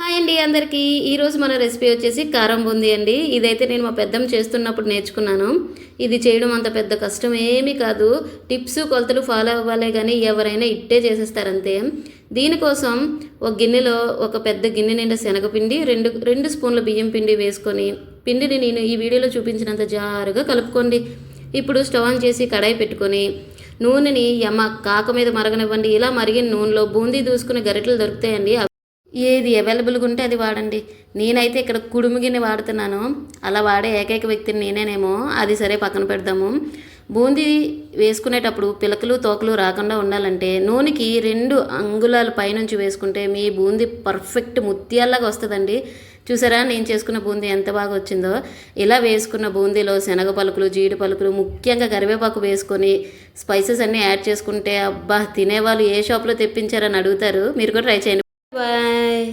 Hi అండి అందరికీ. ఈరోజు మన రెసిపీ వచ్చేసి కారం బూందీ అండి. ఇదైతే నేను మా పెద్దమ్మ చేస్తున్నప్పుడు నేర్చుకున్నాను. ఇది చేయడం అంత పెద్ద కష్టం ఏమీ కాదు. టిప్స్ కొలతలు ఫాలో అవ్వాలే కానీ ఎవరైనా ఇట్టే చేసేస్తారంతే. దీనికోసం ఒక గిన్నెలో ఒక పెద్ద గిన్నె నిండా శనగపిండి, రెండు స్పూన్ల బియ్యం పిండి వేసుకొని పిండిని నేను ఈ వీడియోలో చూపించినంత జారుగా కలుపుకోండి. ఇప్పుడు స్టవ్ ఆన్ చేసి కడాయి పెట్టుకొని నూనెని కాక మీద మరగనివ్వండి. ఇలా మరిగిన నూనెలో బూందీ దూసుకునే గరిటెలు దొరుకుతాయండి. ఏది అవైలబుల్గా ఉంటే అది వాడండి. నేనైతే ఇక్కడ కుడుము గిన్నె వాడుతున్నాను. అలా వాడే ఏకైక వ్యక్తిని నేనేనేమో. అది సరే, పక్కన పెడదాము. బూందీ వేసుకునేటప్పుడు పిలకలు తోకలు రాకుండా ఉండాలంటే నూనెకి 2 అంగుళాల పైనుంచి వేసుకుంటే మీ బూందీ పర్ఫెక్ట్ ముత్యాల్లాగా వస్తుందండి. చూసారా నేను చేసుకున్న బూందీ ఎంత బాగా వచ్చిందో. ఇలా వేసుకున్న బూందీలో శనగ పలుకులు, జీడి పలుకులు, ముఖ్యంగా కరివేపాకు వేసుకొని స్పైసెస్ అన్నీ యాడ్ చేసుకుంటే అబ్బా, తినేవాళ్ళు ఏ షాప్లో తెప్పించారని అడుగుతారు. మీరు కూడా ట్రై చేయండి. బాయ్.